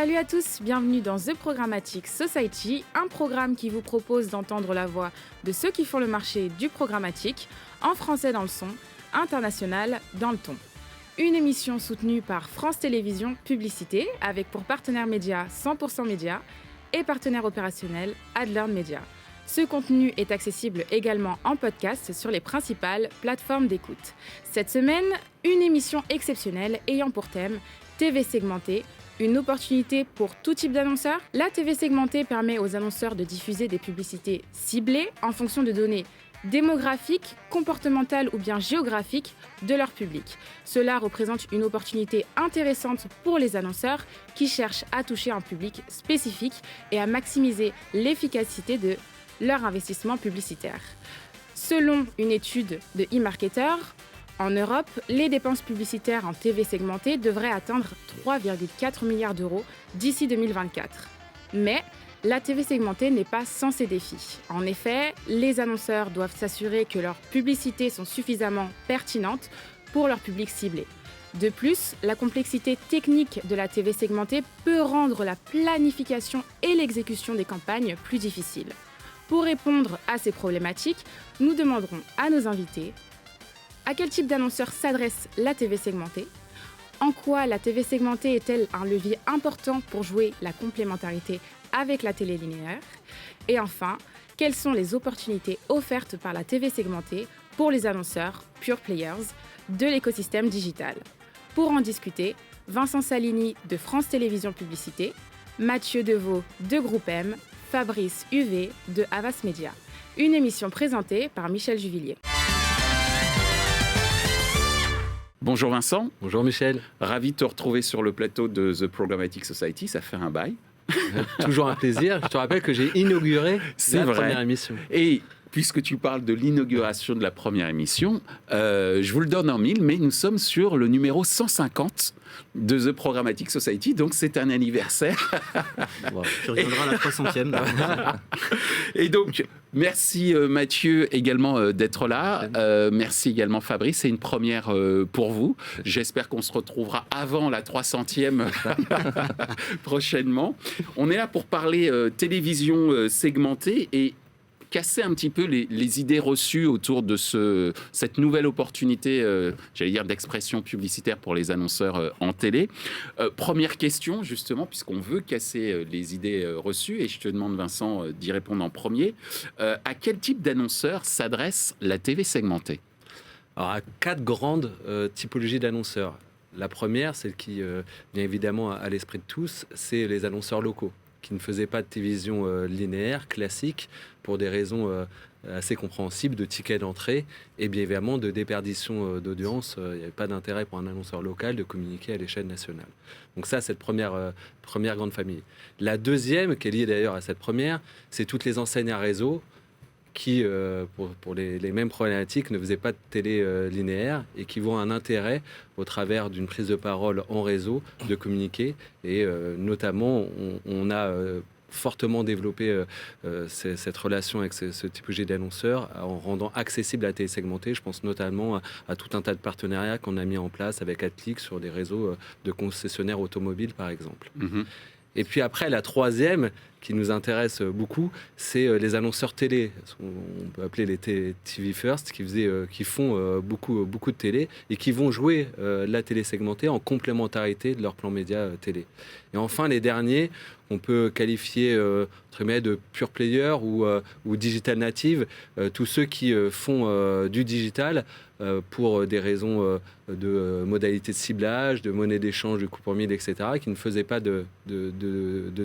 Salut à tous, bienvenue dans The Programmatic Society, un programme qui vous propose d'entendre la voix de ceux qui font le marché du programmatique, en français dans le son, international dans le ton. Une émission soutenue par France Télévisions Publicité, avec pour partenaire média 100% Média et partenaire opérationnel Adlearn Media. Ce contenu est accessible également en podcast sur les principales plateformes d'écoute. Cette semaine, une émission exceptionnelle ayant pour thème TV segmentée, une opportunité pour tout type d'annonceurs. La TV segmentée permet aux annonceurs de diffuser des publicités ciblées en fonction de données démographiques, comportementales ou bien géographiques de leur public. Cela représente une opportunité intéressante pour les annonceurs qui cherchent à toucher un public spécifique et à maximiser l'efficacité de leur investissement publicitaire. Selon une étude de eMarketer, en Europe, les dépenses publicitaires en TV segmentée devraient atteindre 3,4 milliards d'euros d'ici 2024. Mais la TV segmentée n'est pas sans ses défis. En effet, les annonceurs doivent s'assurer que leurs publicités sont suffisamment pertinentes pour leur public ciblé. De plus, la complexité technique de la TV segmentée peut rendre la planification et l'exécution des campagnes plus difficiles. Pour répondre à ces problématiques, nous demanderons à nos invités à quel type d'annonceur s'adresse la TV segmentée, en quoi la TV segmentée est-elle un levier important pour jouer la complémentarité avec la télé linéaire, et enfin, quelles sont les opportunités offertes par la TV segmentée pour les annonceurs pure players de l'écosystème digital. Pour en discuter, Vincent Salini de France Télévisions Publicité, Mathieu Deveau de Groupe M, Fabrice Huvet de Havas Media. Une émission présentée par Michel Juvillier. Bonjour Vincent. Bonjour Michel. Ravi de te retrouver sur le plateau de The Programmatic Society, ça fait un bail. Toujours un plaisir. Je te rappelle que j'ai inauguré première émission. Et puisque tu parles de l'inauguration de la première émission, je vous le donne en mille, mais nous sommes sur le numéro 150 de The Programmatic Society, donc c'est un anniversaire. Wow, tu reviendras à la 300e. Et donc, merci Mathieu également d'être là. Merci également Fabrice, c'est une première pour vous. J'espère qu'on se retrouvera avant la 300e prochainement. On est là pour parler télévision segmentée et casser un petit peu les idées reçues autour de cette nouvelle opportunité, j'allais dire, d'expression publicitaire pour les annonceurs en télé. Première question, justement, puisqu'on veut casser les idées reçues, et je te demande, Vincent, d'y répondre en premier. À quel type d'annonceur s'adresse la TV segmentée ? Alors, à 4 grandes typologies d'annonceurs. La première, celle qui vient évidemment à l'esprit de tous, c'est les annonceurs locaux, qui ne faisaient pas de télévision linéaire, classique, pour des raisons assez compréhensibles de tickets d'entrée et bien évidemment de déperdition d'audience. Il n'y avait pas d'intérêt pour un annonceur local de communiquer à l'échelle nationale. Donc ça, c'est la première grande famille. La deuxième, qui est liée d'ailleurs à cette première, c'est toutes les enseignes à réseau qui, pour les mêmes problématiques, ne faisaient pas de télé linéaire et qui voient un intérêt, au travers d'une prise de parole en réseau, de communiquer. Et notamment, on a fortement développé cette relation avec ce typologie d'annonceurs en rendant accessible la télé segmentée. Je pense notamment à tout un tas de partenariats qu'on a mis en place avec Atlic sur des réseaux de concessionnaires automobiles, par exemple. Mm-hmm. Et puis après, la troisième, qui nous intéresse beaucoup, c'est les annonceurs télé. On peut appeler les TV First, qui font beaucoup de télé et qui vont jouer la télé segmentée en complémentarité de leur plan média télé. Et enfin, les derniers, on peut qualifier de pure player ou digital native, tous ceux qui font du digital pour des raisons de modalité de ciblage, de monnaie d'échange, de coupon mille, etc., qui ne faisaient pas de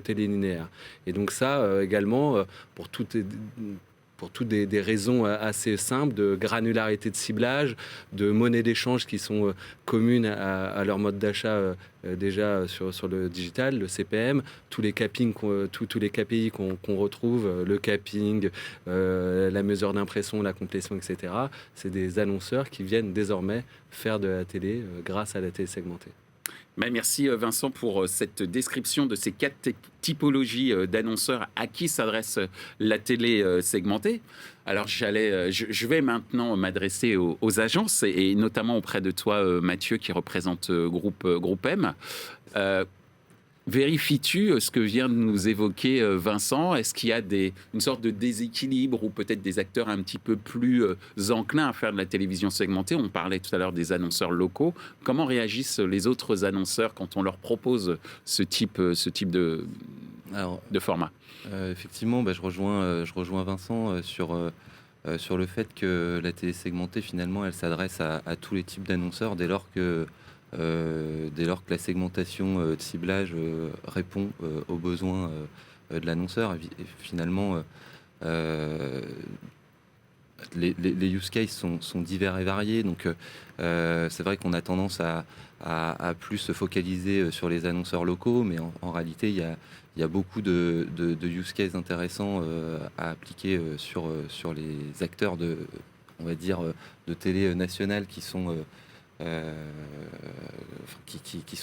télé linéaire. Et donc ça, également, pour toutes des raisons assez simples, de granularité de ciblage, de monnaie d'échange qui sont communes à leur mode d'achat déjà sur le digital, le CPM, tous les cappings, tous les KPI qu'on retrouve, le capping, la mesure d'impression, la complétion, etc. C'est des annonceurs qui viennent désormais faire de la télé grâce à la télé segmentée. Merci Vincent pour cette description de ces 4 typologies d'annonceurs à qui s'adresse la télé segmentée. Alors je vais maintenant m'adresser aux agences et notamment auprès de toi Mathieu qui représente Groupe M. Vérifies-tu ce que vient de nous évoquer Vincent? Est-ce qu'il y a une sorte de déséquilibre ou peut-être des acteurs un petit peu plus enclins à faire de la télévision segmentée? On parlait tout à l'heure des annonceurs locaux. Comment réagissent les autres annonceurs quand on leur propose ce type de format? Effectivement, je rejoins Vincent sur le fait que la télé segmentée, finalement, elle s'adresse à tous les types d'annonceurs dès lors que la segmentation de ciblage répond aux besoins de l'annonceur. Et finalement, les use cases sont divers et variés. Donc, c'est vrai qu'on a tendance à plus se focaliser sur les annonceurs locaux, mais en réalité, il y a beaucoup de use cases intéressants à appliquer sur les acteurs on va dire, de télé nationale qui sont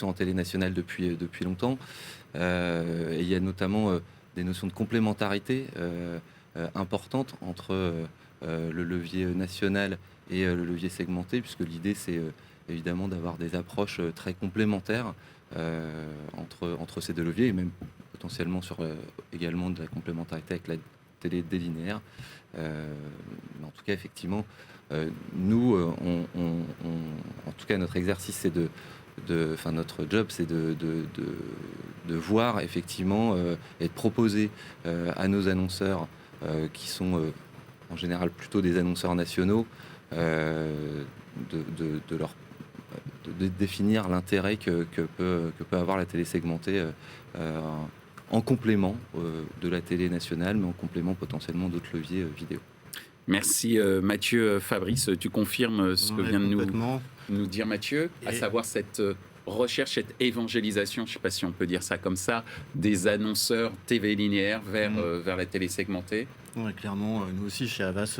en télé nationale depuis longtemps. Et il y a notamment des notions de complémentarité importantes entre le levier national et le levier segmenté, puisque l'idée c'est évidemment d'avoir des approches très complémentaires entre ces deux leviers, et même potentiellement sur également de la complémentarité avec la télé délinéaire. Mais en tout cas, effectivement, nous, en tout cas, notre exercice, c'est notre job, c'est de voir effectivement et de proposer à nos annonceurs, qui sont en général plutôt des annonceurs nationaux, de définir l'intérêt que peut avoir la télé segmentée en complément de la télé nationale, mais en complément potentiellement d'autres leviers vidéo. Merci Mathieu. Fabrice, tu confirmes ce que vient de nous dire Mathieu, à savoir cette recherche, cette évangélisation, je ne sais pas si on peut dire ça comme ça, des annonceurs TV linéaire vers la télé segmentée? Oui, clairement, nous aussi chez Havas,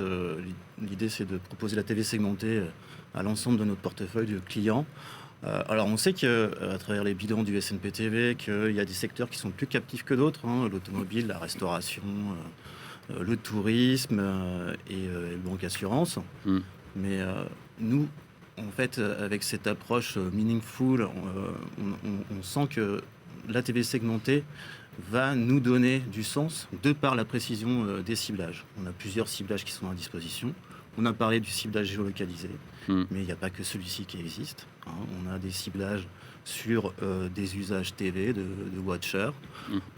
l'idée c'est de proposer la télé segmentée à l'ensemble de notre portefeuille de clients. Alors on sait qu'à travers les bilans du SNPTV, qu'il y a des secteurs qui sont plus captifs que d'autres, l'automobile, la restauration, le tourisme et le banque assurance. Mais nous, en fait, avec cette approche meaningful, on sent que la télé segmentée va nous donner du sens de par la précision des ciblages. On a plusieurs ciblages qui sont à disposition. On a parlé du ciblage géolocalisé, mais il n'y a pas que celui-ci qui existe. On a des ciblages sur des usages TV de watchers.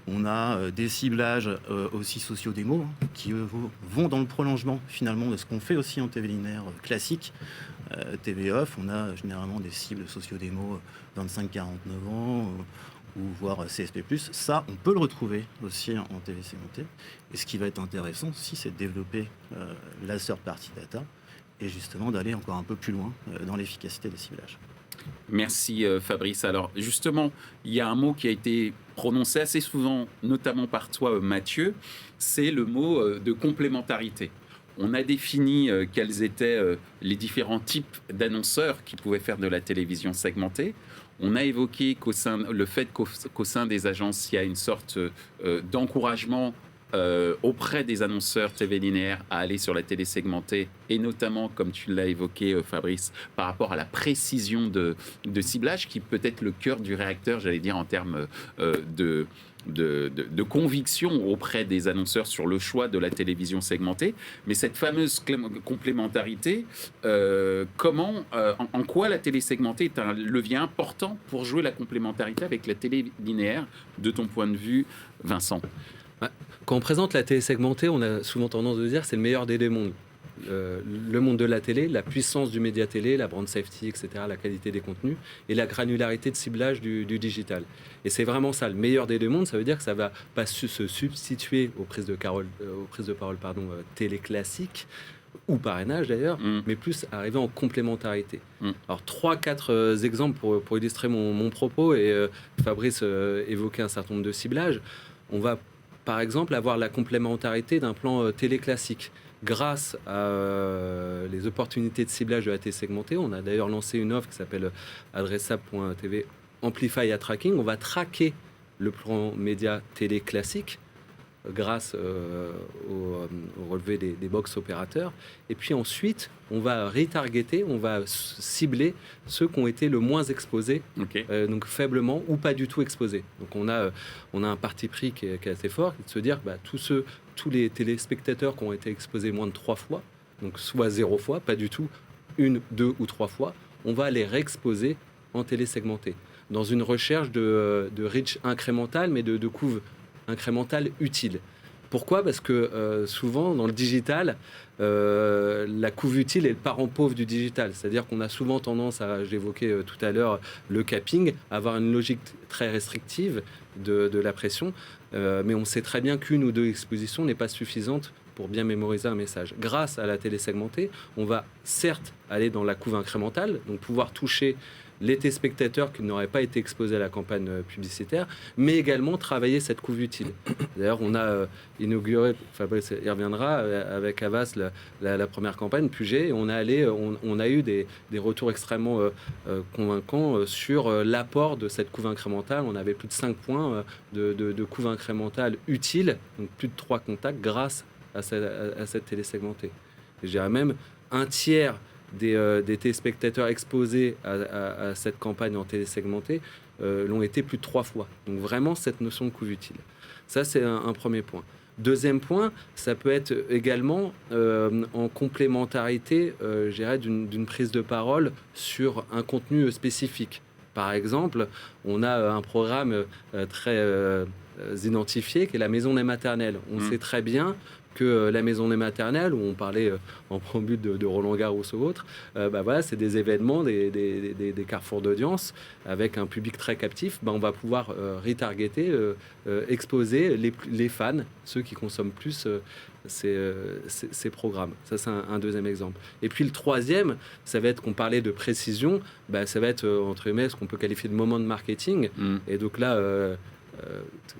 On a des ciblages aussi socio-démo qui vont dans le prolongement finalement de ce qu'on fait aussi en TV linéaire classique. TV off, on a généralement des cibles socio-démo 25-49 ans ou voire CSP+. Ça, on peut le retrouver aussi en TV segmentée. Et ce qui va être intéressant aussi, c'est de développer la third party data et justement d'aller encore un peu plus loin dans l'efficacité des ciblages. Merci Fabrice. Alors justement, il y a un mot qui a été prononcé assez souvent, notamment par toi Mathieu, c'est le mot de complémentarité. On a défini quels étaient les différents types d'annonceurs qui pouvaient faire de la télévision segmentée. On a évoqué le fait qu'au sein des agences, il y a une sorte d'encouragement auprès des annonceurs TV linéaires à aller sur la télé segmentée, et notamment, comme tu l'as évoqué Fabrice, par rapport à la précision de ciblage, qui peut être le cœur du réacteur, j'allais dire, en termes de conviction auprès des annonceurs sur le choix de la télévision segmentée. Mais cette fameuse complémentarité, en quoi la télé segmentée est un levier important pour jouer la complémentarité avec la télé linéaire, de ton point de vue, Vincent? Quand on présente la télé segmentée, on a souvent tendance de dire que c'est le meilleur des deux mondes. Le monde de la télé, la puissance du média télé, la brand safety, etc., la qualité des contenus et la granularité de ciblage du digital. Et c'est vraiment ça, le meilleur des deux mondes. Ça veut dire que ça ne va pas se substituer aux prises de parole télé classiques ou parrainage d'ailleurs, mais plus arriver en complémentarité. Alors 3-4 exemples pour illustrer mon propos, et Fabrice évoquait un certain nombre de ciblages. On va par exemple avoir la complémentarité d'un plan télé classique. Grâce à les opportunités de ciblage de la télé segmentée, on a d'ailleurs lancé une offre qui s'appelle adressable.tv Amplify à Tracking. On va traquer le plan média télé classique grâce au relevé des box opérateurs. Et puis ensuite, on va retargeter, on va cibler ceux qui ont été le moins exposés, donc faiblement ou pas du tout exposés. Donc on a un parti pris qui est assez fort, qui est de se dire tous les téléspectateurs qui ont été exposés moins de 3 fois, donc soit 0 fois, pas du tout, 1, 2 ou 3 fois, on va les réexposer en télésegmenté, dans une recherche de reach incrémental, mais de couve incrémentale utile. Pourquoi ? Parce que souvent, dans le digital, la couve utile est le parent pauvre du digital. C'est-à-dire qu'on a souvent tendance j'évoquais tout à l'heure le capping, à avoir une logique très restrictive de la pression, mais on sait très bien qu'une ou deux expositions n'est pas suffisante pour bien mémoriser un message. Grâce à la télé segmentée, on va certes aller dans la couve incrémentale, donc pouvoir toucher les téléspectateurs qui n'auraient pas été exposés à la campagne publicitaire, mais également travailler cette couve utile. D'ailleurs, on a inauguré, Fabrice y reviendra, avec Havas la première campagne Puget, et on a eu des retours extrêmement convaincants sur l'apport de cette couve incrémentale. On avait plus de 5 points de couve incrémentale utile, donc plus de 3 contacts grâce à cette télé segmentée. Et je dirais même un tiers des téléspectateurs exposés à cette campagne en télésegmentée l'ont été plus de 3 fois. Donc vraiment cette notion de couve utile. Ça, c'est un premier point. Deuxième point, ça peut être également en complémentarité, je dirais, d'une prise de parole sur un contenu spécifique. Par exemple, on a un programme très identifié qui est la maison des maternelles. On sait très bien que la maison des maternelles, où on parlait en préambule de Roland Garros ou autre, c'est des événements, des carrefours d'audience avec un public très captif. On va pouvoir retargeter, exposer les fans, ceux qui consomment plus ces programmes. Ça, c'est un deuxième exemple. Et puis le troisième, ça va être, qu'on parlait de précision, ça va être, entre guillemets, ce qu'on peut qualifier de moment de marketing. Et donc là,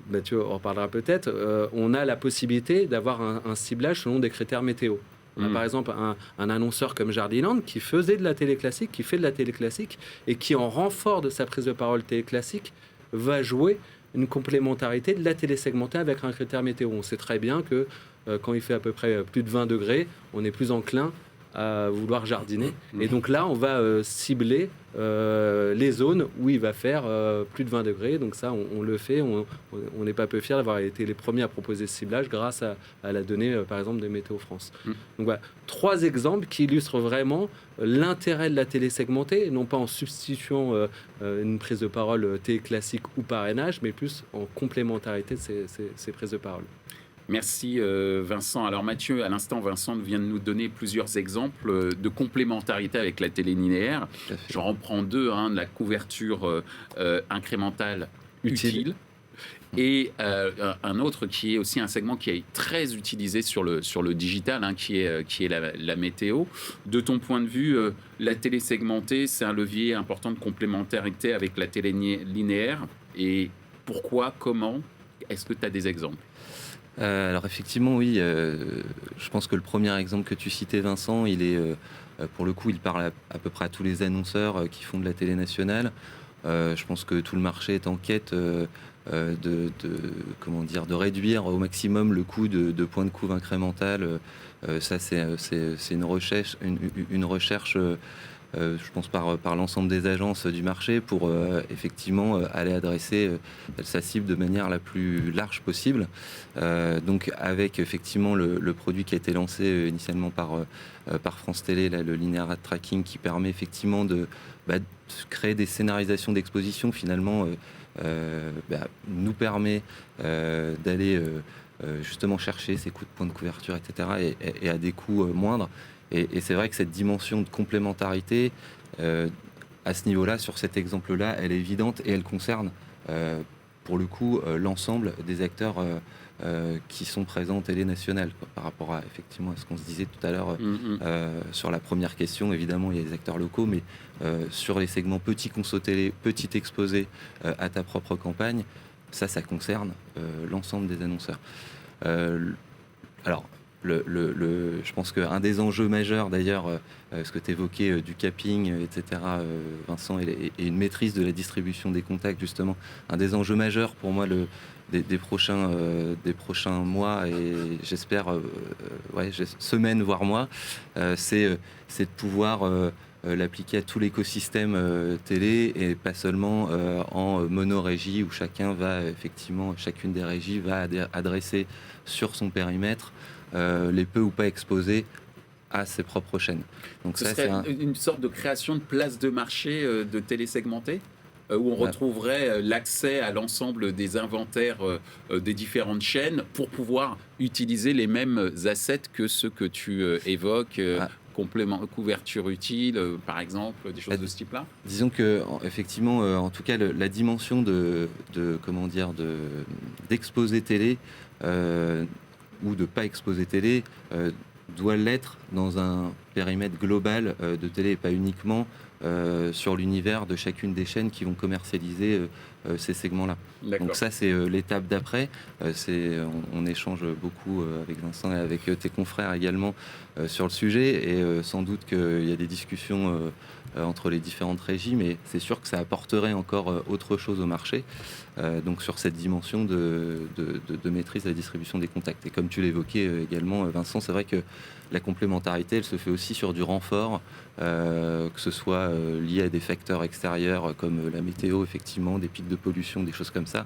Mathieu en reparlera peut-être, on a la possibilité d'avoir un ciblage selon des critères météo. On a par exemple un annonceur comme Jardiland qui faisait de la télé classique, qui fait de la télé classique, et qui, en renfort de sa prise de parole télé classique, va jouer une complémentarité de la télé segmentée avec un critère météo. On sait très bien que quand il fait à peu près plus de 20 degrés, on est plus enclin à vouloir jardiner. Et donc là, on va cibler les zones où il va faire plus de 20 degrés. Donc ça, on le fait. On n'est pas peu fiers d'avoir été les premiers à proposer ce ciblage grâce à la donnée, par exemple, de Météo France. Donc voilà, 3 exemples qui illustrent vraiment l'intérêt de la télé segmentée, non pas en substituant une prise de parole télé classique ou parrainage, mais plus en complémentarité de ces prises de parole. Merci Vincent. Alors Mathieu, à l'instant, Vincent vient de nous donner plusieurs exemples de complémentarité avec la télé linéaire. J'en reprends 2, de la couverture incrémentale utile. Et un autre qui est aussi un segment qui est très utilisé sur le digital, qui est la météo. De ton point de vue, la télé segmentée, c'est un levier important de complémentarité avec la télé linéaire. Et pourquoi, comment ? Est-ce que tu as des exemples ? Alors effectivement, oui. Je pense que le premier exemple que tu citais, Vincent, il est, pour le coup, il parle à peu près à tous les annonceurs qui font de la télé nationale. Je pense que tout le marché est en quête de réduire au maximum le coût de points de couve incrémental. Ça, c'est une recherche, je pense, par l'ensemble des agences du marché pour effectivement aller adresser sa cible de manière la plus large possible. Donc avec effectivement le produit qui a été lancé initialement par France Télé, là, le Linear Ad Tracking, qui permet effectivement de créer des scénarisations d'exposition, finalement nous permet d'aller justement chercher ces coûts de points de couverture, etc. et à des coûts moindres. Et c'est vrai que cette dimension de complémentarité, à ce niveau-là, sur cet exemple-là, elle est évidente et elle concerne, pour le coup, l'ensemble des acteurs qui sont présents en télé nationale, par rapport à, effectivement, à ce qu'on se disait tout à l'heure sur la première question. Évidemment, il y a des acteurs locaux, mais sur les segments petit conso télé, petit exposé à ta propre campagne, ça concerne l'ensemble des annonceurs. Alors, je pense qu'un des enjeux majeurs, d'ailleurs, ce que tu évoquais du capping, etc., Vincent, et une maîtrise de la distribution des contacts, justement, un des enjeux majeurs pour moi des prochains mois et j'espère semaines, voire mois, c'est de pouvoir l'appliquer à tout l'écosystème télé et pas seulement en monorégie où chacune des régies va adresser sur son périmètre les peu ou pas exposés à ses propres chaînes. Donc Ce serait une sorte de création de place de marché de télé segmentée où on retrouverait l'accès à l'ensemble des inventaires des différentes chaînes pour pouvoir utiliser les mêmes assets que ceux que tu évoques, couverture utile, par exemple, des choses de ce type-là. Disons que effectivement, en tout cas, la dimension d'exposer télé ou de pas exposer télé doit l'être dans un périmètre global de télé et pas uniquement sur l'univers de chacune des chaînes qui vont commercialiser ces segments-là. D'accord. Donc ça, c'est l'étape d'après. On échange beaucoup avec Vincent et avec tes confrères également sur le sujet et sans doute qu'il y a des discussions entre les différentes régies, mais c'est sûr que ça apporterait encore autre chose au marché, donc sur cette dimension de maîtrise de la distribution des contacts. Et comme tu l'évoquais également, Vincent, c'est vrai que la complémentarité, elle se fait aussi sur du renfort, que ce soit lié à des facteurs extérieurs comme la météo, effectivement, des pics de pollution, des choses comme ça,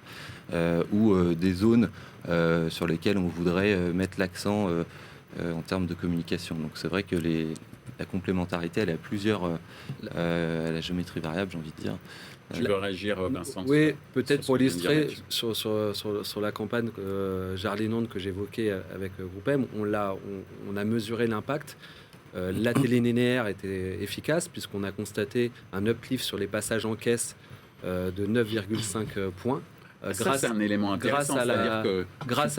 ou des zones sur lesquelles on voudrait mettre l'accent en termes de communication. Donc c'est vrai que la complémentarité, elle a la géométrie variable, j'ai envie de dire. Tu veux réagir, Vincent? Oui, peut-être pour illustrer sur la campagne Jarlinonde que j'évoquais avec Groupe M, on a mesuré l'impact. La télé linéaire était efficace puisqu'on a constaté un uplift sur les passages en caisse de 9,5 points. C'est un élément intéressant. Grâce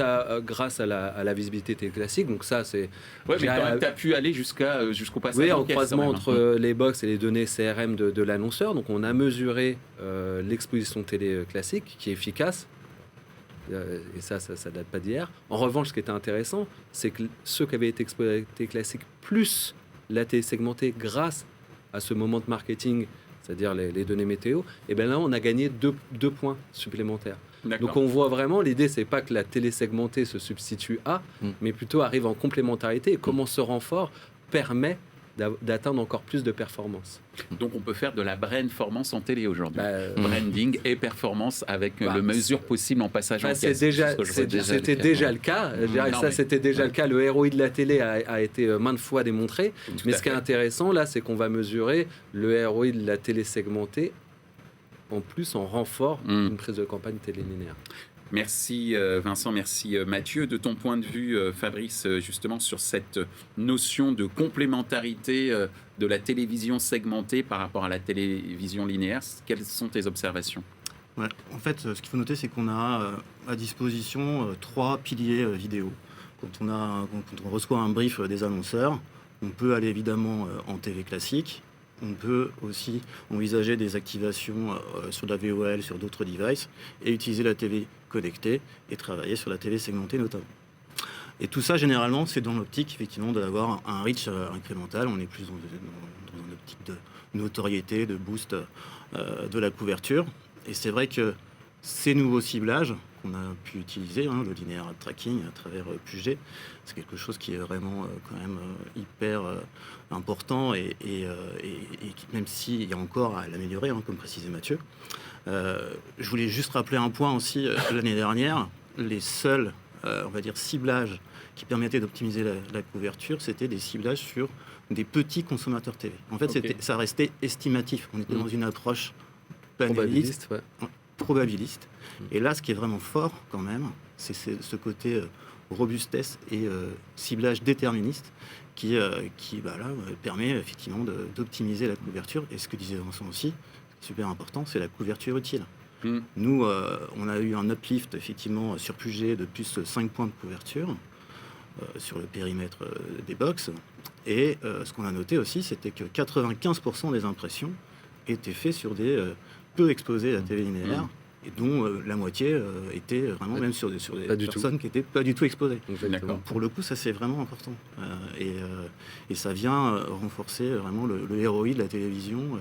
à la visibilité télé classique. Donc ça, c'est... Oui, mais quand même, tu as pu aller jusqu'au passage en caisse, croisement entre les box et les données CRM de l'annonceur. Donc on a mesuré l'exposition télé classique qui est efficace. Et ça date pas d'hier. En revanche, ce qui était intéressant, c'est que ceux qui avaient été exposés télé classique plus la télé segmentée grâce à ce moment de marketing, c'est-à-dire les données météo, et bien là, on a gagné deux points supplémentaires. D'accord. Donc on voit vraiment, l'idée, c'est pas que la télé segmentée se substitue à, mais plutôt arrive en complémentarité et comment ce renfort permet d'atteindre encore plus de performance. Donc on peut faire de la brandformance en télé aujourd'hui. Branding et performance avec le mesure possible en passage en caisse. C'était déjà le cas. C'était déjà le cas. Le ROI de la télé a été maintes fois démontré. Mais ce qui est intéressant là, c'est qu'on va mesurer le ROI de la télé segmentée en plus en renfort d'une prise de campagne télé linéaire. Merci Vincent, merci Mathieu. De ton point de vue, Fabrice, justement sur cette notion de complémentarité de la télévision segmentée par rapport à la télévision linéaire, quelles sont tes observations ? En fait, ce qu'il faut noter, c'est qu'on a à disposition 3 piliers vidéo. Quand on reçoit un brief des annonceurs, on peut aller évidemment en TV classique. On peut aussi envisager des activations sur la VOL, sur d'autres devices, et utiliser la télé connectée et travailler sur la télé segmentée notamment. Et tout ça, généralement, c'est dans l'optique, effectivement, d'avoir un reach incrémental. On est plus dans une optique de notoriété, de boost de la couverture. Et c'est vrai que ces nouveaux ciblages qu'on a pu utiliser, le linear tracking à travers Puget, c'est quelque chose qui est vraiment quand même hyper important et même s'il y a encore à l'améliorer, comme précisait Mathieu. Je voulais juste rappeler un point aussi, l'année dernière, les seuls, on va dire, ciblages qui permettaient d'optimiser la couverture, c'était des ciblages sur des petits consommateurs TV. En fait, ça restait estimatif. On était dans une approche probabiliste. Et là, ce qui est vraiment fort quand même, c'est ce côté robustesse et ciblage déterministe qui permet effectivement d'optimiser la couverture. Et ce que disait Vincent aussi, super important, c'est la couverture utile. Nous, on a eu un uplift effectivement sur Puget de plus de 5 points de couverture sur le périmètre des box. Et ce qu'on a noté aussi, c'était que 95% des impressions étaient faites sur des peu exposés à la télé linéaire. et dont la moitié était vraiment même sur des personnes qui n'étaient pas du tout exposées. D'accord. Donc, pour le coup, ça c'est vraiment important. Et ça vient renforcer vraiment le ROI de la télévision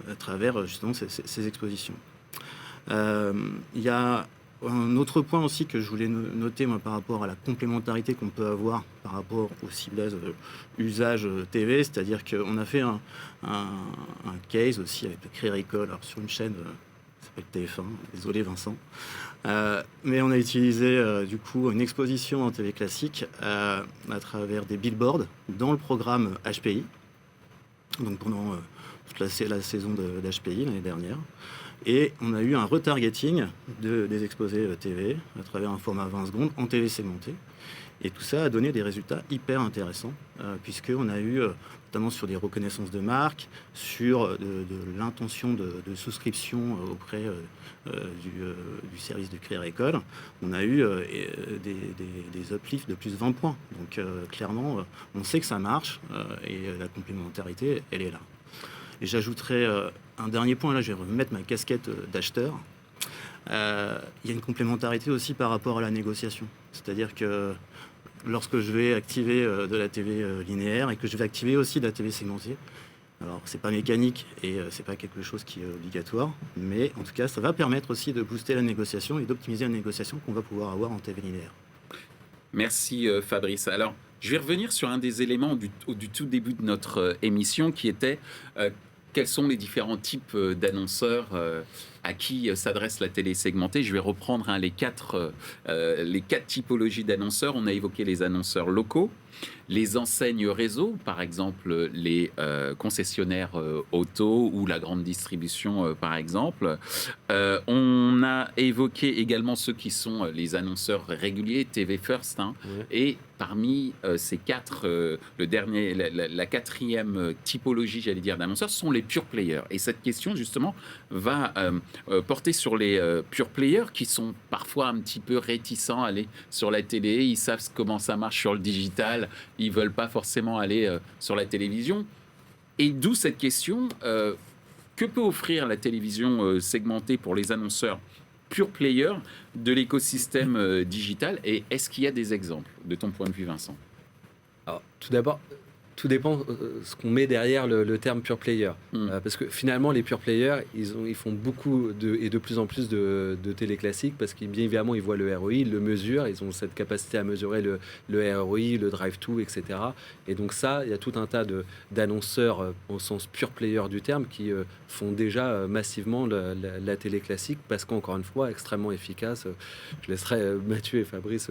à travers justement ces expositions. Il y a un autre point aussi que je voulais noter moi, par rapport à la complémentarité qu'on peut avoir par rapport au ciblage usage TV, c'est-à-dire qu'on a fait un case aussi avec le Crédit Agricole, alors sur une chaîne qui s'appelle TF1, désolé Vincent, mais on a utilisé du coup une exposition en télé classique à travers des billboards dans le programme HPI, donc pendant toute la saison d'HPI l'année dernière. Et on a eu un retargeting des exposés TV à travers un format 20 secondes en télé segmentée. Et tout ça a donné des résultats hyper intéressants, puisqu'on a eu, notamment sur des reconnaissances de marque, sur de l'intention de souscription auprès du service du Crédit Agricole, on a eu des uplifts de plus de 20 points. Donc clairement, on sait que ça marche et la complémentarité, elle est là. Et j'ajouterais un dernier point, là je vais remettre ma casquette d'acheteur. Il y a une complémentarité aussi par rapport à la négociation. C'est-à-dire que lorsque je vais activer de la TV linéaire et que je vais activer aussi de la TV segmentée, alors c'est pas mécanique et c'est pas quelque chose qui est obligatoire, mais en tout cas ça va permettre aussi de booster la négociation et d'optimiser la négociation qu'on va pouvoir avoir en TV linéaire. Merci Fabrice. Alors, je vais revenir sur un des éléments du tout début de notre émission qui était quels sont les différents types d'annonceurs à qui s'adresse la télé segmentée. Je vais reprendre les quatre typologies d'annonceurs. On a évoqué les annonceurs locaux, les enseignes réseau, par exemple les concessionnaires auto ou la grande distribution, par exemple. On a évoqué également ceux qui sont les annonceurs réguliers, TV First, ouais. Et parmi ces quatre, la quatrième typologie, j'allais dire, d'annonceurs, sont les pure players. Et cette question, justement, va porter sur les pure players qui sont parfois un petit peu réticents à aller sur la télé. Ils savent comment ça marche sur le digital. Ils veulent pas forcément aller sur la télévision. Et d'où cette question, que peut offrir la télévision segmentée pour les annonceurs pure players de l'écosystème digital? Et est-ce qu'il y a des exemples, de ton point de vue, Vincent? Alors, tout d'abord, tout dépend ce qu'on met derrière le terme pure player. Parce que finalement, les pure players, ils font beaucoup et de plus en plus de télé classique parce qu'bien évidemment, ils voient le ROI, ils le mesurent, ils ont cette capacité à mesurer le ROI, le drive-to, etc. Et donc ça, il y a tout un tas d'annonceurs au sens pure player du terme qui font déjà massivement la télé classique parce qu'encore une fois, extrêmement efficace. Je laisserai Mathieu et Fabrice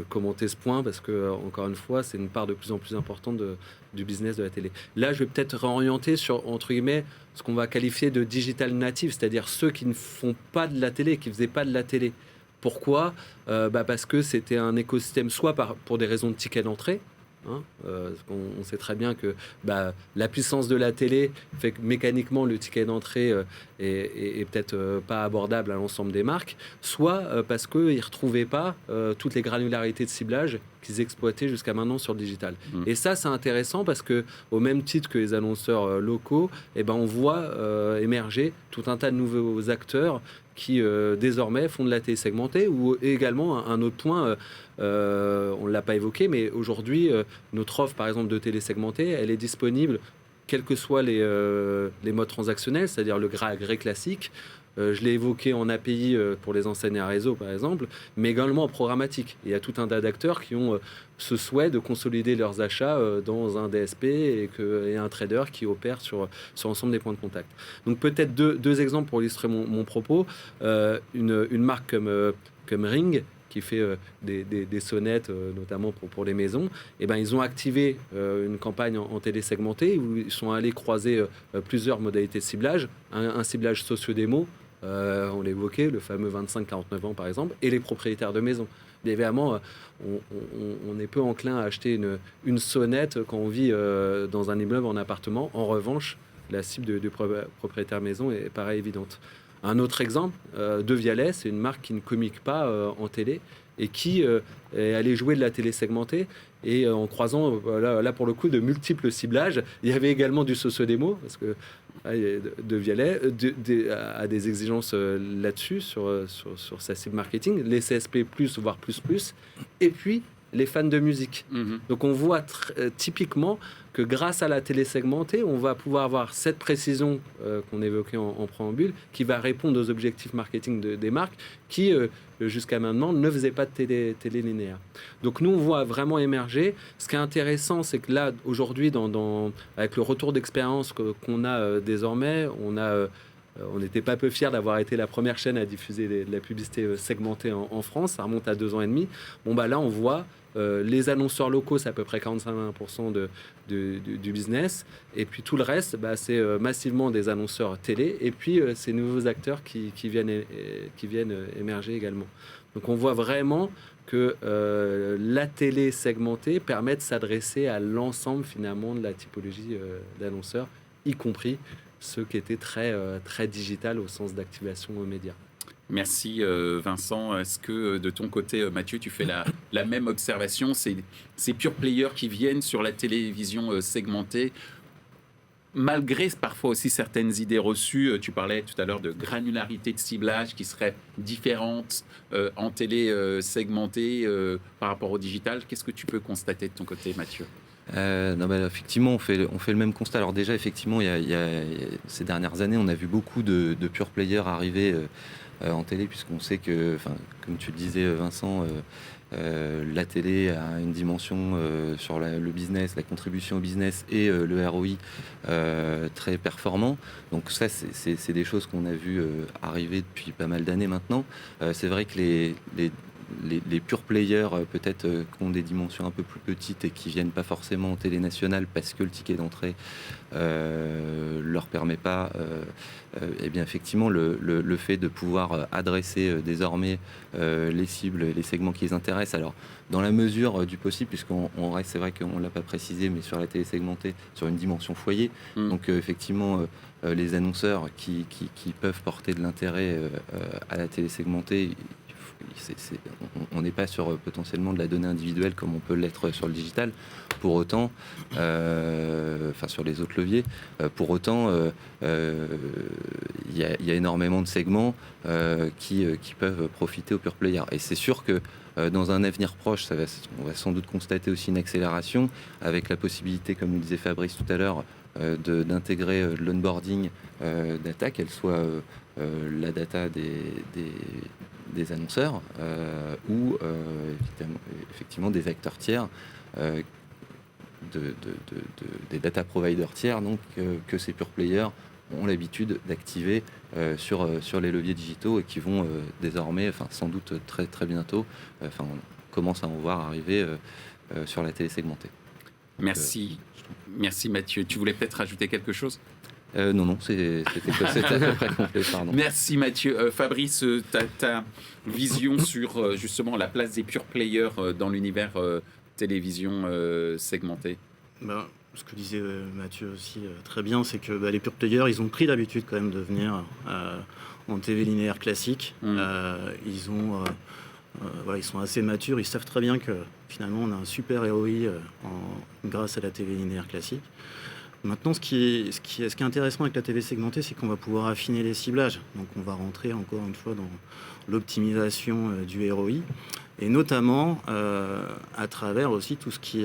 commenter ce point parce que encore une fois c'est une part de plus en plus importante du business de la télé. Là je vais peut-être réorienter sur entre guillemets ce qu'on va qualifier de digital native, c'est-à-dire ceux qui ne font pas de la télé, qui faisaient pas de la télé. Pourquoi parce que c'était un écosystème soit pour des raisons de ticket d'entrée. On sait très bien que la puissance de la télé fait que mécaniquement le ticket d'entrée est peut-être pas abordable à l'ensemble des marques, soit parce qu'ils ne retrouvaient pas toutes les granularités de ciblage qu'ils exploitaient jusqu'à maintenant sur le digital. Et ça c'est intéressant parce que au même titre que les annonceurs locaux, on voit émerger tout un tas de nouveaux acteurs qui désormais font de la télé segmentée. Ou également un autre point, on ne l'a pas évoqué, mais aujourd'hui notre offre par exemple de télé segmentée, elle est disponible quels que soient les modes transactionnels, c'est-à-dire le gré classique. Je l'ai évoqué en API pour les enseignes à réseau par exemple, mais également en programmatique. Il y a tout un tas d'acteurs qui ont ce souhait de consolider leurs achats dans un DSP et un trader qui opère sur l'ensemble des points de contact. Donc peut-être deux exemples pour illustrer mon propos. Une marque comme Ring, qui fait des sonnettes, notamment pour les maisons, ils ont activé une campagne en télé segmentée où ils sont allés croiser plusieurs modalités de ciblage. Un ciblage socio-démo, on l'évoquait, le fameux 25-49 ans par exemple, et les propriétaires de maisons. Bien évidemment, on est peu enclin à acheter une sonnette quand on vit dans un immeuble en appartement. En revanche, la cible du propriétaire maison est pareil évidente. Un autre exemple, De Vialet, c'est une marque qui ne communique pas en télé et qui est allé jouer de la télé segmentée et en croisant là pour le coup de multiples ciblages. Il y avait également du socio-démo parce que De Vialet a des exigences là-dessus sur sa cible marketing, les CSP+, voire plus, et puis les fans de musique. Donc on voit typiquement que grâce à la télé segmentée, on va pouvoir avoir cette précision qu'on évoquait en préambule, qui va répondre aux objectifs marketing des marques qui, jusqu'à maintenant, ne faisaient pas de télé linéaire. Donc nous, on voit vraiment émerger. Ce qui est intéressant, c'est que là, aujourd'hui, avec le retour d'expérience qu'on a désormais, on n'était pas peu fiers d'avoir été la première chaîne à diffuser de la publicité segmentée en France. Ça remonte à 2 ans et demi. Là, on voit les annonceurs locaux, c'est à peu près 45% du business. Et puis tout le reste, c'est massivement des annonceurs télé. Et puis ces nouveaux acteurs qui viennent émerger également. Donc on voit vraiment que la télé segmentée permet de s'adresser à l'ensemble finalement de la typologie d'annonceurs, y compris ceux qui étaient très digital au sens d'activation aux médias. Merci Vincent. Est-ce que de ton côté, Mathieu, tu fais la même observation? Ces pure players qui viennent sur la télévision segmentée, malgré parfois aussi certaines idées reçues, tu parlais tout à l'heure de granularité de ciblage qui serait différente en télé segmentée par rapport au digital. Qu'est-ce que tu peux constater de ton côté, Mathieu? Effectivement, on fait le même constat. Alors déjà, effectivement, ces dernières années, on a vu beaucoup de pure players arriver en télé, puisqu'on sait que, comme tu le disais, Vincent, la télé a une dimension sur le business, la contribution au business et le ROI très performant. Donc ça, c'est des choses qu'on a vu arriver depuis pas mal d'années maintenant. C'est vrai que les pure players peut-être qui ont des dimensions un peu plus petites et qui viennent pas forcément en télé nationale parce que le ticket d'entrée leur permet pas effectivement le fait de pouvoir adresser désormais les cibles, les segments qui les intéressent. Alors dans la mesure du possible, puisqu'on reste, c'est vrai qu'on l'a pas précisé, mais sur la télé segmentée, sur une dimension foyer. Donc effectivement les annonceurs qui peuvent porter de l'intérêt à la télé segmentée, on n'est pas sur potentiellement de la donnée individuelle comme on peut l'être sur le digital. Pour autant, sur les autres leviers, pour autant, il y a énormément de segments qui peuvent profiter aux pure players. Et c'est sûr que dans un avenir proche, on va sans doute constater aussi une accélération avec la possibilité, comme nous disait Fabrice tout à l'heure, d'intégrer l'onboarding data, qu'elle soit la data des annonceurs ou effectivement des acteurs tiers, des data providers tiers, donc que ces pure players ont l'habitude d'activer sur les leviers digitaux et qui vont désormais, sans doute très très bientôt, on commence à en voir arriver sur la télé segmentée. Merci. Merci Mathieu. Tu voulais peut-être rajouter quelque chose? Non, c'était à peu près complet, pardon. Merci Mathieu. Fabrice, ta vision sur justement la place des pure players dans l'univers télévision segmentée? Ce que disait Mathieu aussi très bien, c'est que les pure players, ils ont pris l'habitude quand même de venir en TV linéaire classique. Ils sont assez matures, ils savent très bien que finalement on a un super ROI grâce à la TV linéaire classique. Maintenant, ce qui est intéressant avec la TV segmentée, c'est qu'on va pouvoir affiner les ciblages. Donc on va rentrer encore une fois dans l'optimisation du ROI, et notamment à travers aussi tout ce qui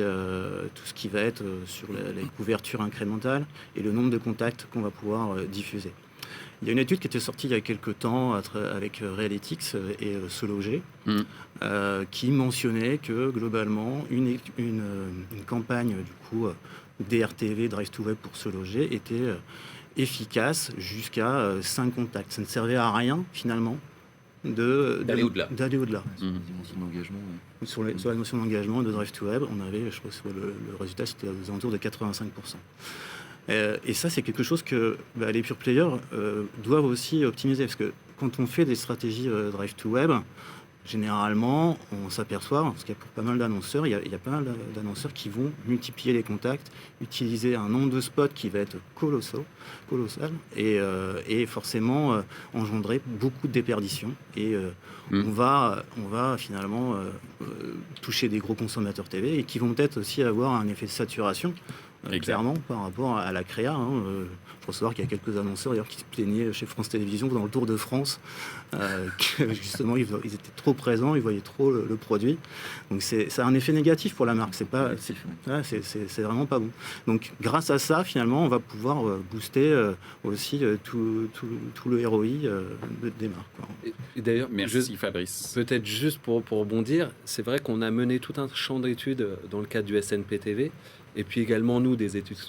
va être sur les couvertures incrémentales et le nombre de contacts qu'on va pouvoir diffuser. Il y a une étude qui était sortie il y a quelques temps avec Realytics et SeLoger qui mentionnait que globalement une campagne du coup DRTV, Drive to Web pour SeLoger était efficace jusqu'à 5 contacts. Ça ne servait à rien finalement d'aller au-delà. Dimension d'engagement. Ouais. Sur la notion d'engagement de Drive to Web, on avait, je crois que le résultat c'était aux alentours de 85%. Et ça, c'est quelque chose que les pure players doivent aussi optimiser, parce que quand on fait des stratégies Drive to Web, généralement, on s'aperçoit, parce qu'il y a pas mal d'annonceurs, il y a pas mal d'annonceurs qui vont multiplier les contacts, utiliser un nombre de spots qui va être colossal, et forcément engendrer beaucoup de déperditions. Et on va finalement toucher des gros consommateurs TV et qui vont peut-être aussi avoir un effet de saturation. Clairement, par rapport à la créa. Je crois savoir qu'il y a quelques annonceurs d'ailleurs qui se plaignaient chez France Télévisions dans le Tour de France, que justement ils étaient trop présents, ils voyaient trop le produit. Donc ça a un effet négatif pour la marque. C'est vraiment pas bon. Donc grâce à ça, finalement, on va pouvoir booster aussi tout le ROI des marques, quoi. Et d'ailleurs, merci Fabrice. Peut-être juste pour rebondir, c'est vrai qu'on a mené tout un champ d'études dans le cadre du SNPTV. Et puis également, nous, des études qui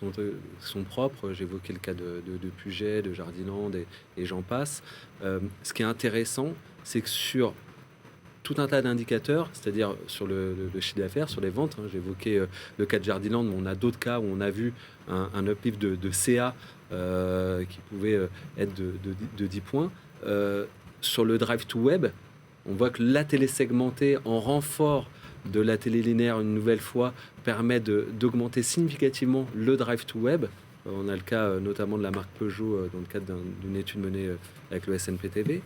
sont propres. J'évoquais le cas de Puget, de Jardiland et j'en passe. Ce qui est intéressant, c'est que sur tout un tas d'indicateurs, c'est-à-dire sur le chiffre d'affaires, sur les ventes, j'évoquais le cas de Jardiland, mais on a d'autres cas où on a vu un uplift de CA qui pouvait être de 10 points. Sur le drive to web, on voit que la télé segmentée en renfort de la télé linéaire une nouvelle fois permet d'augmenter significativement le drive to web. On a le cas notamment de la marque Peugeot dans le cadre d'une étude menée avec le SNPTV.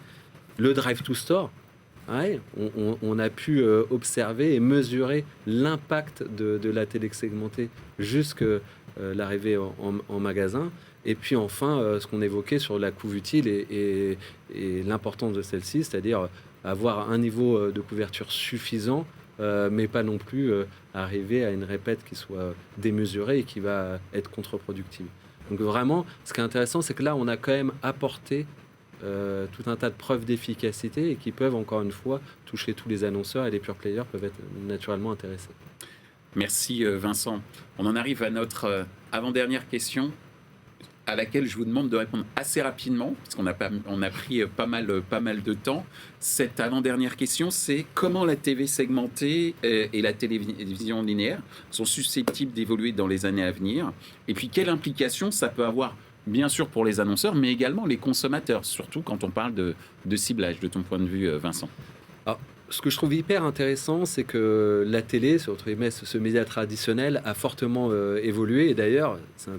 Le drive to store, on a pu observer et mesurer l'impact de la télé segmentée jusqu'à l'arrivée en magasin. Et puis enfin, ce qu'on évoquait sur la couve utile et l'importance de celle-ci, c'est-à-dire avoir un niveau de couverture suffisant, mais pas non plus arriver à une répète qui soit démesurée et qui va être contre-productive. Donc vraiment, ce qui est intéressant, c'est que là, on a quand même apporté tout un tas de preuves d'efficacité et qui peuvent, encore une fois, toucher tous les annonceurs, et les pure players peuvent être naturellement intéressés. Merci Vincent. On en arrive à notre avant-dernière question, à laquelle je vous demande de répondre assez rapidement, parce qu'on a pris pas mal de temps. Cette avant-dernière question, c'est comment la TV segmentée et la télévision linéaire sont susceptibles d'évoluer dans les années à venir, et puis quelle implication ça peut avoir, bien sûr pour les annonceurs, mais également les consommateurs, surtout quand on parle de ciblage, de ton point de vue, Vincent. Alors, ce que je trouve hyper intéressant, c'est que la télé, ce média traditionnel, a fortement évolué. Et d'ailleurs, c'est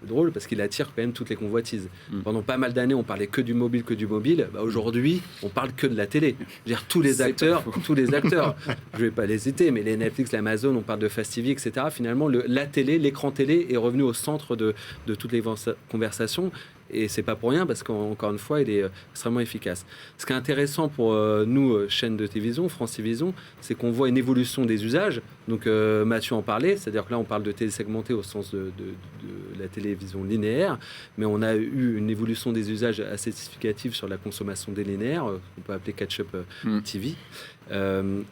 drôle parce qu'il attire quand même toutes les convoitises. Pendant pas mal d'années, on parlait que du mobile. Aujourd'hui, on parle que de la télé. Je veux dire, tous les acteurs. Je vais pas les citer, mais les Netflix, l'Amazon, on parle de Fast TV, etc. Finalement, la télé, l'écran télé est revenu au centre de toutes les conversations. Et c'est pas pour rien parce qu'encore une fois, il est extrêmement efficace. Ce qui est intéressant pour nous, chaîne de télévision, France Télévisions, c'est qu'on voit une évolution des usages. Donc Mathieu en parlait, c'est-à-dire que là, on parle de télé segmentée au sens de la télévision linéaire, mais on a eu une évolution des usages assez significative sur la consommation des linéaires, qu'on peut appeler catch-up TV.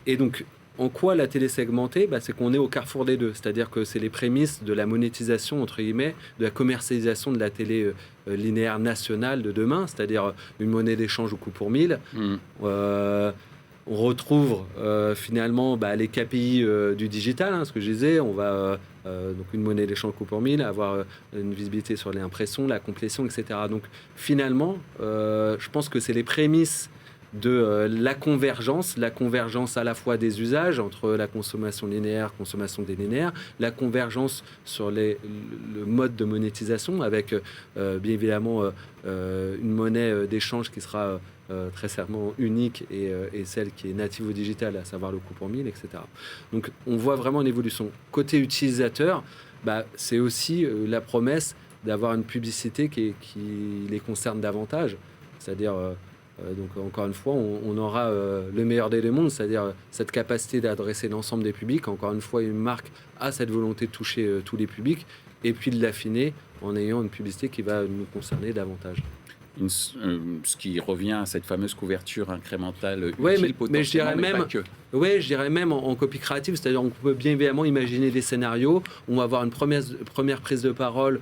Et donc, en quoi la télé segmentée ? C'est qu'on est au carrefour des deux. C'est-à-dire que c'est les prémices de la monétisation, entre guillemets, de la commercialisation de la télé linéaire nationale de demain, c'est-à-dire une monnaie d'échange au coût pour 1000. On retrouve finalement les KPI du digital, ce que je disais. On va donc une monnaie d'échange au coût pour 1000, avoir une visibilité sur les impressions, la complétion, etc. Donc finalement, je pense que c'est les prémices de la convergence à la fois des usages entre la consommation linéaire, consommation délinéaire, la convergence sur le mode de monétisation avec bien évidemment une monnaie d'échange qui sera très certainement unique et celle qui est native au digital, à savoir le coût pour 1000, etc. Donc on voit vraiment une évolution. Côté utilisateur, c'est aussi la promesse d'avoir une publicité qui les concerne davantage, c'est-à-dire donc encore une fois, on aura le meilleur des deux mondes, c'est-à-dire cette capacité d'adresser l'ensemble des publics. Encore une fois, une marque a cette volonté de toucher tous les publics et puis de l'affiner en ayant une publicité qui va nous concerner davantage. Ce qui revient à cette fameuse couverture incrémentale utile, mais je dirais même, je dirais même en copie créative, c'est-à-dire qu'on peut bien évidemment imaginer des scénarios où on va avoir une première prise de parole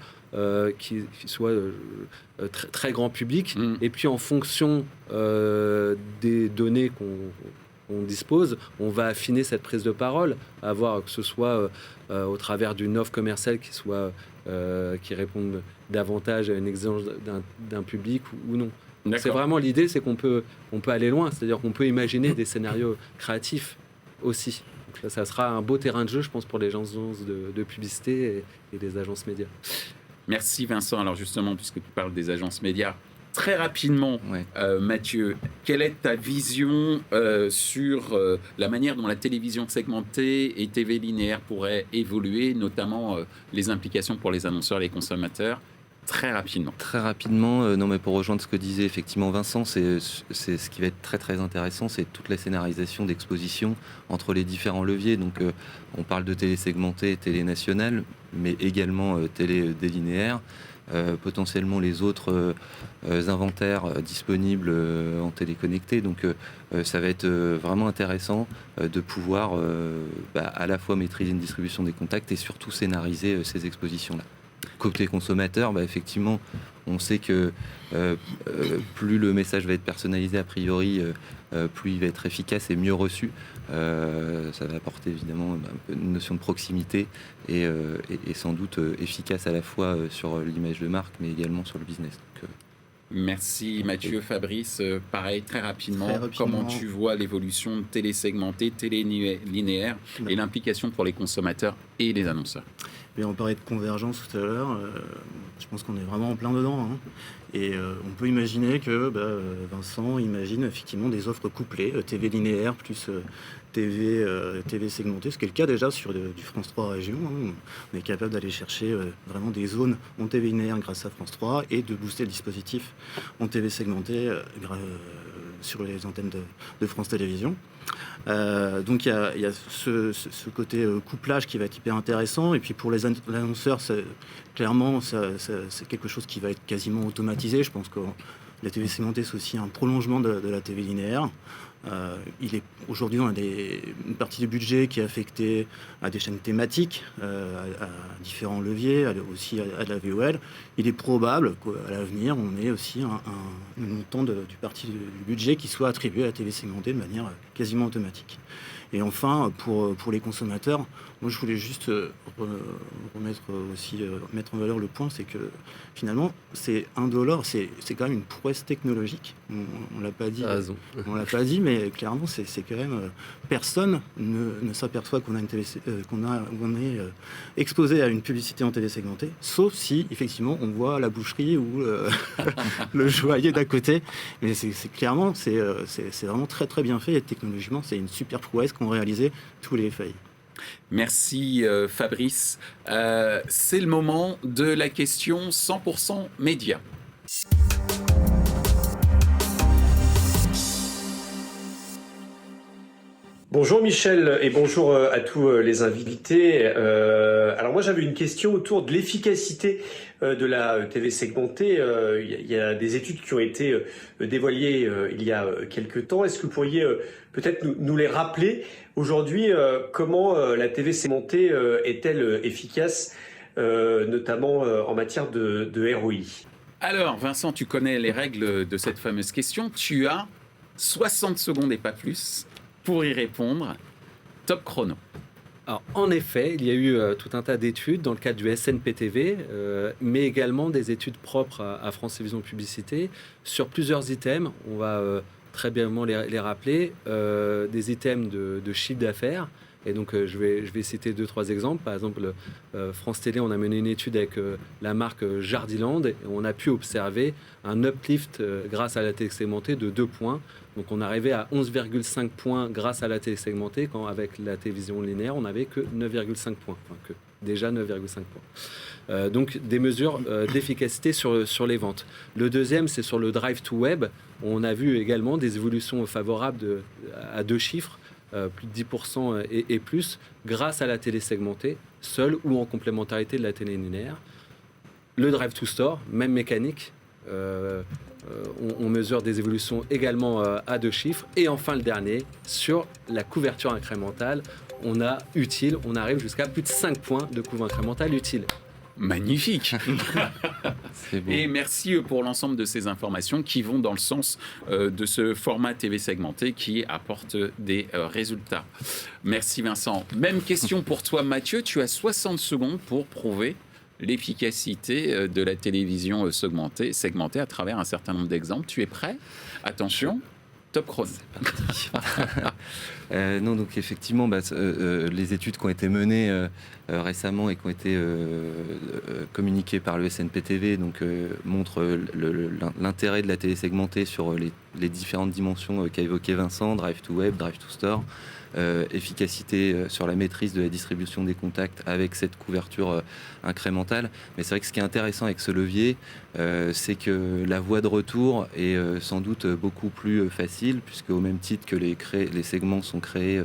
qui soit très, très grand public, et puis en fonction des données qu'on dispose, on va affiner cette prise de parole, avoir que ce soit au travers d'une offre commerciale qui réponde davantage à une exigence d'un public ou non. D'accord. C'est vraiment l'idée, c'est qu'on peut aller loin, c'est-à-dire qu'on peut imaginer des scénarios créatifs aussi. Donc ça sera un beau terrain de jeu, je pense, pour les agences de publicité et les agences médias. Merci Vincent. Alors justement, puisque tu parles des agences médias, très rapidement, Ouais. Mathieu, quelle est ta vision sur la manière dont la télévision segmentée et TV linéaire pourraient évoluer, notamment les implications pour les annonceurs et les consommateurs? Très rapidement. Très rapidement, non mais pour rejoindre ce que disait effectivement Vincent, c'est ce qui va être très très intéressant, c'est toute la scénarisation d'exposition entre les différents leviers. Donc on parle de télé segmentée, télé nationale, mais également télé délinéaire. Potentiellement les autres inventaires disponibles en téléconnecté. Donc ça va être vraiment intéressant de pouvoir à la fois maîtriser une distribution des contacts et surtout scénariser ces expositions-là. Côté consommateur, effectivement, on sait que plus le message va être personnalisé a priori, plus il va être efficace et mieux reçu. Ça va apporter évidemment une notion de proximité et sans doute efficace à la fois sur l'image de marque, mais également sur le business. Donc, Merci Mathieu. Fabrice, pareil, très rapidement, Très rapidement. comment tu vois l'évolution de télé segmentée, télé linéaire et l'implication pour les consommateurs et les annonceurs? Mais on parlait de convergence tout à l'heure, je pense qu'on est vraiment en plein dedans. Hein. Et on peut imaginer que Vincent imagine effectivement des offres couplées, TV linéaire plus TV segmentée, ce qui est le cas déjà sur du France 3 Région. Hein. On est capable d'aller chercher vraiment des zones en TV linéaire grâce à France 3 et de booster le dispositif en TV segmentée sur les antennes de France Télévisions. Donc il y a ce côté couplage qui va être hyper intéressant, et puis pour les annonceurs, clairement c'est quelque chose qui va être quasiment automatisé. Je pense que la TV segmentée, c'est aussi un prolongement de la TV linéaire. Aujourd'hui, on a une partie du budget qui est affectée à des chaînes thématiques, à différents leviers, aussi à de la VOL. Il est probable qu'à l'avenir, on ait aussi un montant du parti du budget qui soit attribué à la TV segmentée de manière quasiment automatique. Et enfin, pour les consommateurs, moi je voulais juste mettre en valeur le point, c'est que finalement, c'est indolore, c'est quand même une prouesse technologique. On l'a pas dit. T'as raison. On l'a pas dit, mais clairement, c'est quand même personne ne s'aperçoit qu'on est exposé à une publicité en télé segmentée, sauf si effectivement on voit la boucherie ou le joaillier d'à côté. Mais c'est clairement, c'est vraiment très très bien fait, et technologiquement, c'est une super prouesse qu'ont réalisé tous les failles. Merci Fabrice. C'est le moment de la question 100% média. Bonjour Michel et bonjour à tous les invités. Alors moi j'avais une question autour de l'efficacité de la TV segmentée. Il y a des études qui ont été dévoilées il y a quelques temps. Est-ce que vous pourriez peut-être nous les rappeler aujourd'hui, comment la TV segmentée est-elle efficace, notamment en matière de ROI? Alors Vincent, tu connais les règles de cette fameuse question. Tu as 60 secondes et pas plus pour y répondre. Top chrono. Alors, en effet, il y a eu tout un tas d'études dans le cadre du SNPTV, mais également des études propres à France Télévisions Publicité sur plusieurs items. On va très bien les rappeler. Des items de chiffre d'affaires. Et donc, je vais citer 2-3 exemples. Par exemple, France Télé, on a mené une étude avec la marque Jardiland, et on a pu observer un uplift grâce à la télé segmentée de 2 points. Donc, on arrivait à 11,5 points grâce à la télé segmentée, quand avec la télévision linéaire, on n'avait que 9,5 points. Enfin, déjà 9,5 points. Donc, des mesures d'efficacité sur les ventes. Le deuxième, c'est sur le drive to web. On a vu également des évolutions favorables à 2 chiffres. Plus de 10% et plus, grâce à la télé segmentée, seule ou en complémentarité de la télé linéaire. Le drive to store, même mécanique, on mesure des évolutions également à 2 chiffres. Et enfin le dernier, sur la couverture incrémentale, on arrive jusqu'à plus de 5 points de couverture incrémentale utile. Magnifique. c'est beau. Et merci pour l'ensemble de ces informations qui vont dans le sens de ce format TV segmenté qui apporte des résultats. Merci Vincent. Même question pour toi Mathieu. Tu as 60 secondes pour prouver l'efficacité de la télévision segmentée à travers un certain nombre d'exemples. Tu es prêt? Attention, top chrono. Non, donc effectivement, les études qui ont été menées récemment et qui ont été communiquées par le SNPTV montrent l'intérêt de la télé segmentée sur les différentes dimensions qu'a évoqué Vincent, Drive to Web, Drive to Store, efficacité sur la maîtrise de la distribution des contacts avec cette couverture incrémentale. Mais c'est vrai que ce qui est intéressant avec ce levier, c'est que la voie de retour est sans doute beaucoup plus facile, puisque au même titre que les segments sont créés,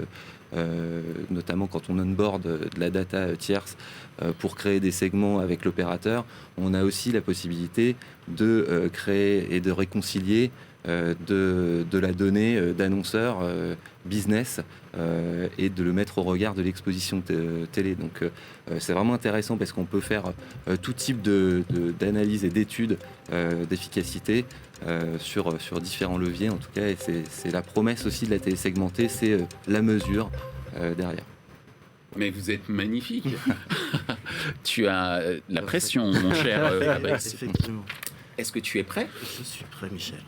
notamment quand on onboard de la data tierce pour créer des segments avec l'opérateur, on a aussi la possibilité de créer et de réconcilier de la donnée d'annonceurs business et de le mettre au regard de l'exposition télé. Donc c'est vraiment intéressant parce qu'on peut faire tout type d'analyse et d'études d'efficacité sur différents leviers en tout cas, et c'est la promesse aussi de la télé segmentée, c'est la mesure derrière. Mais vous êtes magnifique. Tu as la pression, mon cher Fabrice. Effectivement. Est-ce que tu es prêt? Je suis prêt, Michel.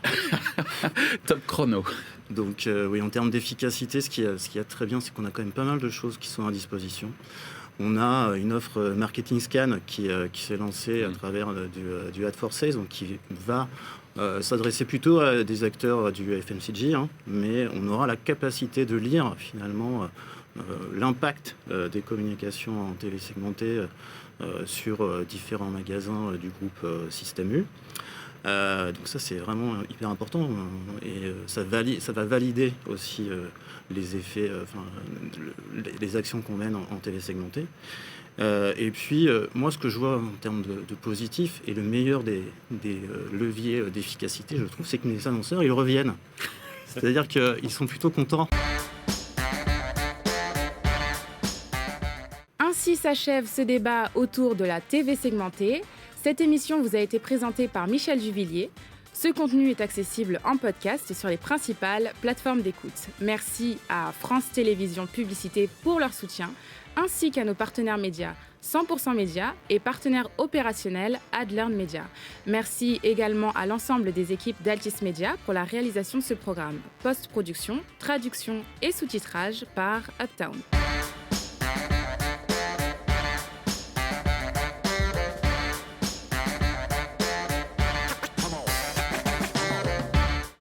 Top chrono. Donc oui, en termes d'efficacité, ce qui est très bien, c'est qu'on a quand même pas mal de choses qui sont à disposition. On a une offre marketing scan qui s'est lancée à travers du Ad for Sales, donc qui va s'adresser plutôt à des acteurs du FMCG, mais on aura la capacité de lire finalement l'impact des communications en télé segmentée sur différents magasins du groupe Système U. Donc ça, c'est vraiment hyper important, et ça va valider aussi les effets, les actions qu'on mène en télé segmentée. Et puis, moi, ce que je vois en termes de positif, et le meilleur des leviers d'efficacité, je trouve, c'est que les annonceurs, ils reviennent. C'est-à-dire qu'ils sont plutôt contents. Ainsi s'achève ce débat autour de la TV segmentée. Cette émission vous a été présentée par Michel Juvillier. Ce contenu est accessible en podcast sur les principales plateformes d'écoute. Merci à France Télévisions Publicité pour leur soutien, ainsi qu'à nos partenaires médias 100% Média et partenaires opérationnels AdLearn Media. Merci également à l'ensemble des équipes d'Altis Media pour la réalisation de ce programme. Post-production, traduction et sous-titrage par Uptown.